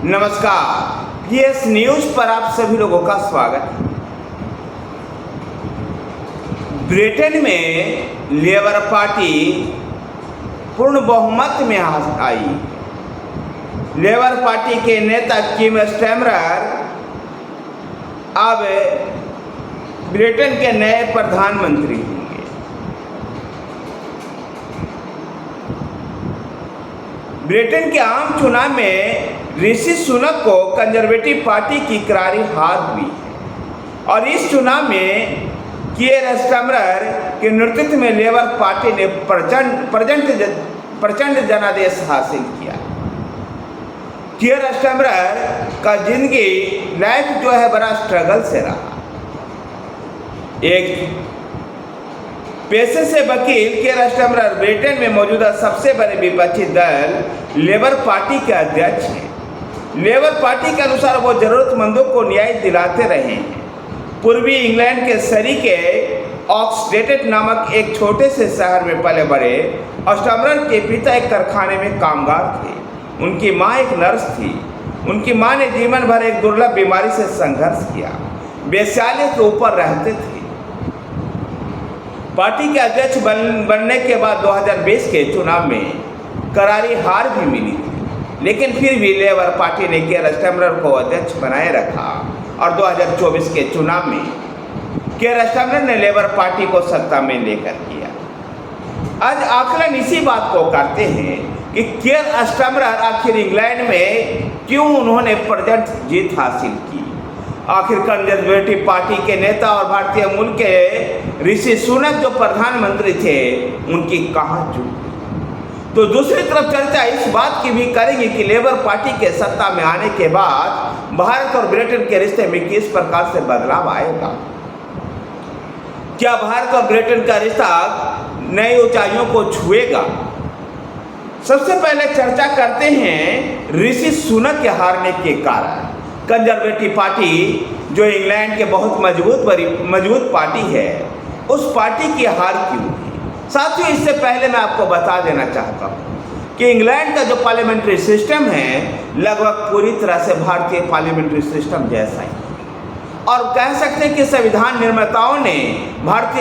नमस्कार, PS news पर आप सभी लोगों का स्वागत है। ब्रिटेन में लेबर पार्टी पूर्ण बहुमत में आई। लेबर पार्टी के नेता कीर स्टारमर अब ब्रिटेन के नए प्रधानमंत्री होंगे। ब्रिटेन के आम चुनाव में ऋषि सुनक को कंजर्वेटिव पार्टी की करारी हार हुई और इस चुनाव में कीर स्टारमर के नेतृत्व में लेबर पार्टी ने प्रचंड जनादेश हासिल किया। कीर स्टारमर का जिंदगी लाइफ जो है बड़ा स्ट्रगल से रहा। एक पेशे से वकील कीर स्टारमर ब्रिटेन में मौजूदा सबसे बड़े विपक्षी दल लेबर पार्टी के अध्यक्ष हैं। लेबर पार्टी के अनुसार वो जरूरतमंदों को न्याय दिलाते रहे हैं। पूर्वी इंग्लैंड के सरी के ऑक्सडेटेड नामक एक छोटे से शहर में पले बड़े स्टारमर के पिता एक कारखाने में कामगार थे। उनकी माँ एक नर्स थी। उनकी माँ ने जीवन भर एक दुर्लभ बीमारी से संघर्ष किया। वेश्यालय के ऊपर रहते थे। पार्टी के अध्यक्ष बनने के बाद 2020 के चुनाव में करारी हार भी मिली थी, लेकिन फिर भी लेबर पार्टी ने कीर स्टारमर को अध्यक्ष बनाए रखा और 2024 के चुनाव में कीर स्टारमर ने लेबर पार्टी को सत्ता में लेकर किया। आज आकलन इसी बात को करते हैं कि कीर स्टारमर आखिर इंग्लैंड में क्यों उन्होंने प्रचंड जीत हासिल की। आखिर कंजर्वेटिव पार्टी के नेता और भारतीय मूल के ऋषि सुनक जो प्रधानमंत्री थे उनकी कहाँ चूक। तो दूसरी तरफ चर्चा इस बात की भी करेंगे कि लेबर पार्टी के सत्ता में आने के बाद भारत और ब्रिटेन के रिश्ते में किस प्रकार से बदलाव आएगा। क्या भारत और ब्रिटेन का रिश्ता नई ऊंचाइयों को छुएगा। सबसे पहले चर्चा करते हैं ऋषि सुनक के हारने के कारण। कंजर्वेटिव पार्टी जो इंग्लैंड के बहुत मजबूत पार्टी है, उस पार्टी की हार क्यों हुई। साथियों, इससे पहले मैं आपको बता देना चाहता हूँ कि इंग्लैंड का जो पार्लियामेंट्री सिस्टम है लगभग पूरी तरह से भारतीय पार्लियामेंट्री सिस्टम जैसा ही, और कह सकते हैं कि भारतीय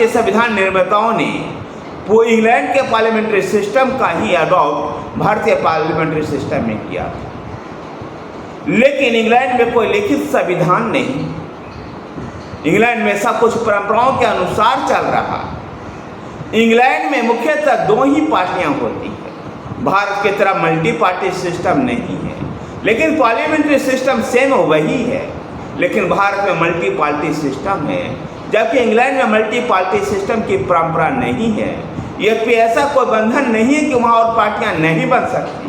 संविधान निर्माताओं ने वो इंग्लैंड के पार्लियामेंट्री सिस्टम का ही अडॉप्ट भारतीय पार्लियामेंट्री सिस्टम में किया। लेकिन इंग्लैंड में कोई लिखित संविधान नहीं। इंग्लैंड में सब कुछ परंपराओं के अनुसार चल रहा। इंग्लैंड में मुख्यतः दो ही पार्टियां होती हैं। भारत की तरह मल्टी पार्टी सिस्टम नहीं है, लेकिन पार्लियामेंट्री सिस्टम सेम वही है, लेकिन भारत में मल्टी पार्टी सिस्टम है, जबकि इंग्लैंड में मल्टी पार्टी सिस्टम की परंपरा नहीं है। यद्यपि ऐसा कोई बंधन नहीं है कि वहाँ और पार्टियां नहीं बन सकती,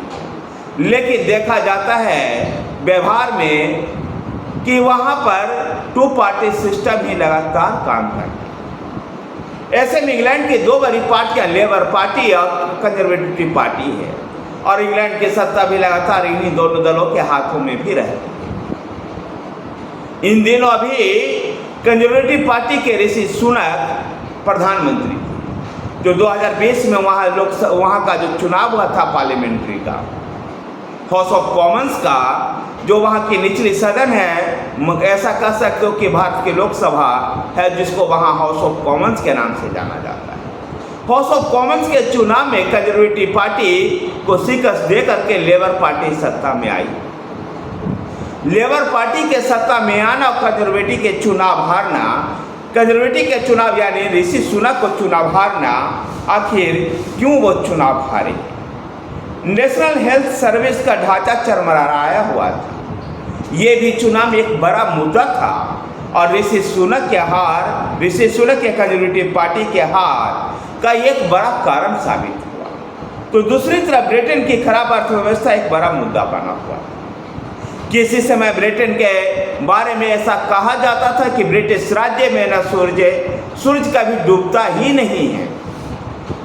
लेकिन देखा जाता है व्यवहार में कि वहाँ पर टू पार्टी सिस्टम ही लगातार काम करता है। ऐसे में इंग्लैंड की दो बड़ी पार्टियां लेबर पार्टी और कंजर्वेटिव पार्टी है, और इंग्लैंड की सत्ता भी लगातार इन्हीं दोनों दलों के हाथों में भी रहती है। इन दिनों अभी कंजर्वेटिव पार्टी के ऋषि सुनक प्रधानमंत्री, जो 2020 में वहाँ का जो चुनाव हुआ था पार्लियामेंट्री का, हाउस ऑफ कॉमन्स का, जो वहाँ की निचली सदन है, ऐसा कह सकते हो कि भारत की लोकसभा है, जिसको वहाँ हाउस ऑफ कॉमन्स के नाम से जाना जाता है। हाउस ऑफ कॉमन्स के चुनाव में कंजर्वेटिव पार्टी को शिकस्त दे करके लेबर पार्टी सत्ता में आई। लेबर पार्टी के सत्ता में आना और कंजर्वेटिव के चुनाव हारना, कंजर्वेटिव के चुनाव यानी ऋषि सुनक को चुनाव हारना, आखिर क्यों वो चुनाव हारे। नेशनल हेल्थ सर्विस का ढांचा चरमराया हुआ था। ये भी चुनाव एक बड़ा मुद्दा था, और ऋषि सुनक के कंजर्वेटिव पार्टी के हार का एक बड़ा कारण साबित हुआ। तो दूसरी तरफ ब्रिटेन की खराब अर्थव्यवस्था एक बड़ा मुद्दा बना हुआ। किसी समय ब्रिटेन के बारे में ऐसा कहा जाता था कि ब्रिटिश राज्य में न सूरज कभी डूबता ही नहीं है।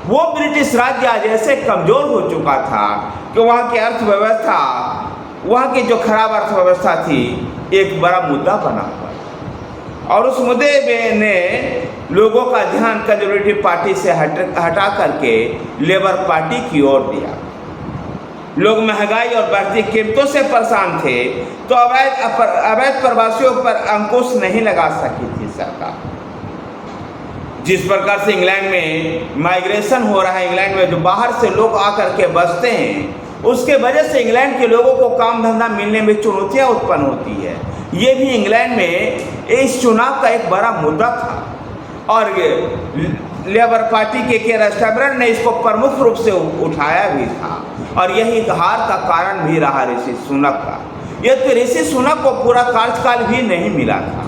वो ब्रिटिश राज्य आज ऐसे कमजोर हो चुका था कि वहाँ की अर्थव्यवस्था, वहाँ की जो खराब अर्थव्यवस्था थी, एक बड़ा मुद्दा बना हुआ, और उस मुद्दे में ने लोगों का ध्यान कंजर्वेटिव पार्टी से हटा करके लेबर पार्टी की ओर दिया। लोग महंगाई और बढ़ती कीमतों से परेशान थे, तो अवैध प्रवासियों पर अंकुश नहीं लगा सकी थी सरकार। जिस प्रकार से इंग्लैंड में माइग्रेशन हो रहा है, इंग्लैंड में जो बाहर से लोग आकर के बसते हैं, उसके वजह से इंग्लैंड के लोगों को काम धंधा मिलने में चुनौतियां उत्पन्न होती है। ये भी इंग्लैंड में इस चुनाव का एक बड़ा मुद्दा था और लेबर पार्टी के केयर स्टार्मर ने इसको प्रमुख रूप से उठाया भी था और यही हार का कारण भी रहा ऋषि सुनक का। यद्यपि ऋषि सुनक को पूरा कार्यकाल भी नहीं मिला था।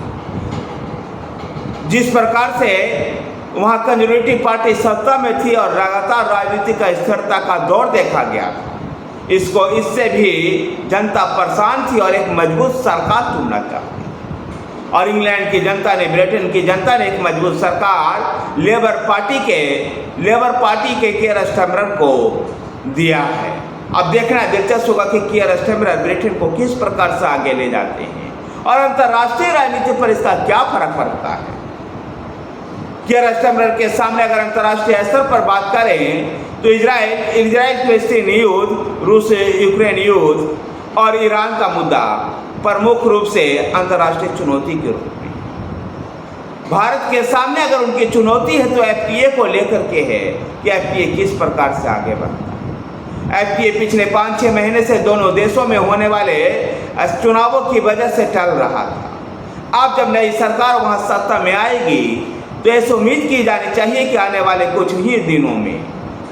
जिस प्रकार से वहाँ कंजर्वेटिव पार्टी सत्ता में थी और लगातार राजनीतिक स्थिरता का दौर देखा गया, इससे भी जनता परेशान थी और एक मजबूत सरकार चुनना चाहती। और इंग्लैंड की जनता ने, ब्रिटेन की जनता ने एक मजबूत सरकार लेबर पार्टी के केयर स्टार्मर को दिया है। अब देखना दिलचस्प होगा कि केयर स्टार्मर ब्रिटेन को किस प्रकार से आगे ले जाते हैं और अंतर्राष्ट्रीय राजनीति पर इसका क्या फर्क पड़ता है। केयर स्टार्मर के सामने अगर अंतर्राष्ट्रीय स्तर पर बात करें तो इजराइल फिलिस्तीन युद्ध, रूस यूक्रेन युद्ध और ईरान का मुद्दा प्रमुख रूप से अंतर्राष्ट्रीय चुनौती के रूप में भारत के सामने अगर उनकी चुनौती है तो एफटीए को लेकर के है कि एफटीए किस प्रकार से आगे बढ़ता है। एफटीए पिछले 5-6 महीने से दोनों देशों में होने वाले चुनावों की वजह से टल रहा था। अब जब नई सरकार वहां सत्ता में आएगी तो ऐसी उम्मीद की जानी चाहिए कि आने वाले कुछ ही दिनों में,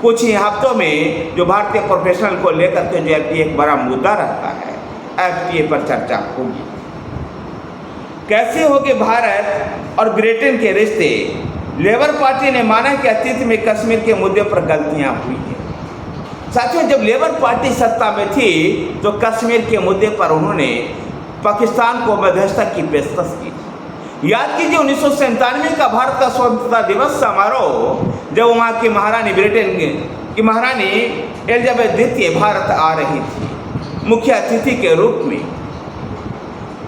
कुछ ही हफ्तों में जो भारतीय प्रोफेशनल को लेकर के जो एफटीए एक बड़ा मुद्दा रहता है, एफटीए पर चर्चा होगी। कैसे होंगे भारत और ब्रिटेन के रिश्ते। लेबर पार्टी ने माना कि अतीत में कश्मीर के मुद्दे पर गलतियां हुई हैं। साथियों, जब लेबर पार्टी सत्ता में थी तो कश्मीर के मुद्दे पर उन्होंने पाकिस्तान को मध्यस्थता की पेशकश की। याद कीजिए 1997 का भारत का स्वतंत्रता दिवस समारोह, जब वहाँ की महारानी, ब्रिटेन की महारानी एलिजाबेथ द्वितीय भारत आ रही थी मुख्य अतिथि के रूप में।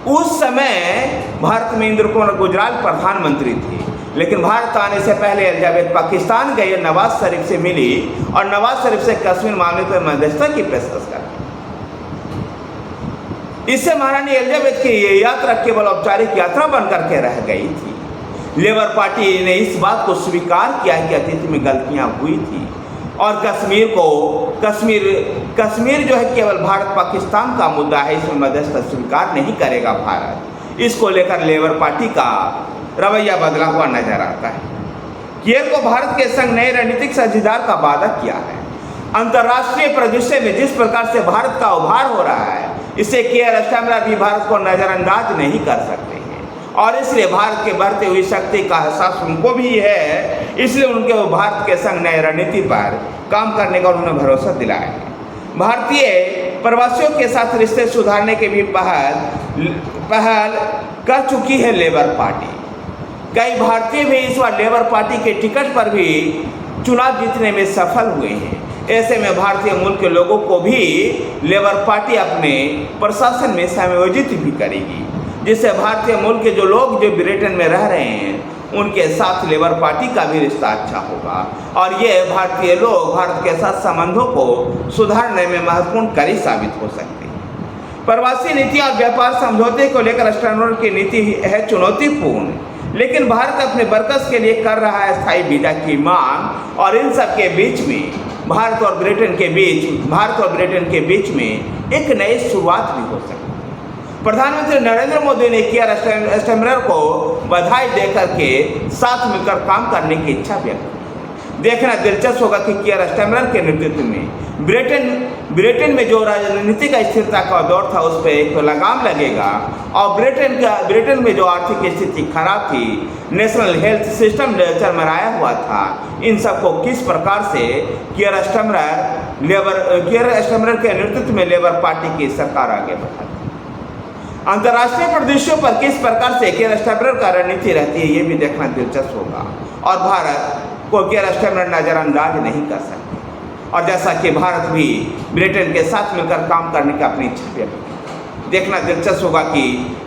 उस समय भारत में इंदिरा कुमार गुजराल प्रधानमंत्री थे, लेकिन भारत आने से पहले एलिजाबेथ पाकिस्तान गई, नवाज शरीफ से मिली और नवाज शरीफ से कश्मीर मामले पर मध्यस्थता की पेशकश कर। इससे महारानी एलिजाबेथ की ये यात्रा केवल औपचारिक यात्रा बनकर के रह गई थी। लेबर पार्टी ने इस बात को स्वीकार किया कि अतीत में गलतियां हुई थी और कश्मीर जो है केवल भारत पाकिस्तान का मुद्दा है, इसमें मध्यस्थता स्वीकार नहीं करेगा भारत। इसको लेकर लेबर पार्टी का रवैया बदला हुआ नजर आता है। केयर को भारत के संग नए रणनीतिक साझेदार का वादा किया है। अंतर्राष्ट्रीय परिदृश्य में जिस प्रकार से भारत का उभार हो रहा है, इससे केयर स्टार्मर भी भारत को नजरअंदाज नहीं कर सकते हैं और इसलिए भारत के बढ़ती हुई शक्ति का एहसास उनको भी है। इसलिए उनके वो भारत के संग नए रणनीति पर काम करने का उन्होंने भरोसा दिलाया है। भारतीय प्रवासियों के साथ रिश्ते सुधारने के भी पहल कर चुकी है लेबर पार्टी। कई भारतीय भी इस बार लेबर पार्टी के टिकट पर भी चुनाव जीतने में सफल हुए हैं। ऐसे में भारतीय मूल के लोगों को भी लेबर पार्टी अपने प्रशासन में समायोजित भी करेगी, जिससे भारतीय मूल के जो लोग जो ब्रिटेन में रह रहे हैं उनके साथ लेबर पार्टी का भी रिश्ता अच्छा होगा और ये भारतीय लोग भारत के साथ संबंधों को सुधारने में महत्वपूर्ण कड़ी साबित हो सकते हैं। प्रवासी नीति और व्यापार समझौते को लेकर स्टार्मर की नीति है चुनौतीपूर्ण, लेकिन भारत अपने वर्कर्स के लिए कर रहा है स्थायी वीजा की मांग और इन सब के बीच में भारत और ब्रिटेन के बीच में एक नई शुरुआत भी हो सकती है। प्रधानमंत्री नरेंद्र मोदी ने केयर स्टार्मर को बधाई देकर के साथ मिलकर काम करने की इच्छा व्यक्त की। देखना दिलचस्प होगा कि केयर स्टार्मर के नेतृत्व में ब्रिटेन में जो राजनीतिक स्थिरता का दौर था उस पर एक तो लगाम लगेगा और ब्रिटेन में जो आर्थिक स्थिति खराब थी, नेशनल हेल्थ सिस्टम चरमराया हुआ था, इन सबको किस प्रकार से केयर स्टार्मर के नेतृत्व में लेबर पार्टी की सरकार आगे बढ़ाती। अंतर्राष्ट्रीय परिदृश्यों पर किस प्रकार से केयर स्टार्मर का रणनीति रहती है, ये भी देखना दिलचस्प होगा और भारत को केयर स्टार्मर नजरअंदाज नहीं कर सकते। और जैसा कि भारत भी ब्रिटेन के साथ मिलकर काम करने की अपनी इच्छा व्यक्त की। देखना दिलचस्प होगा कि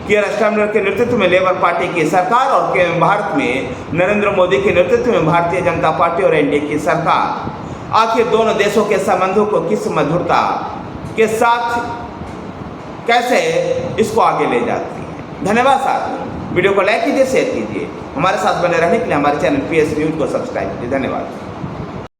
केयर स्टार्मर के नेतृत्व में लेबर पार्टी की सरकार और भारत में नरेंद्र मोदी के नेतृत्व में भारतीय जनता पार्टी और एनडीए की सरकार आखिर दोनों देशों के संबंधों को किस मधुरता के साथ कैसे इसको आगे ले जाती है। धन्यवाद साथियों, वीडियो को लाइक कीजिए, शेयर कीजिए, हमारे साथ बने रहने के लिए हमारे चैनल PS न्यूज़ को सब्सक्राइब कीजिए। धन्यवाद।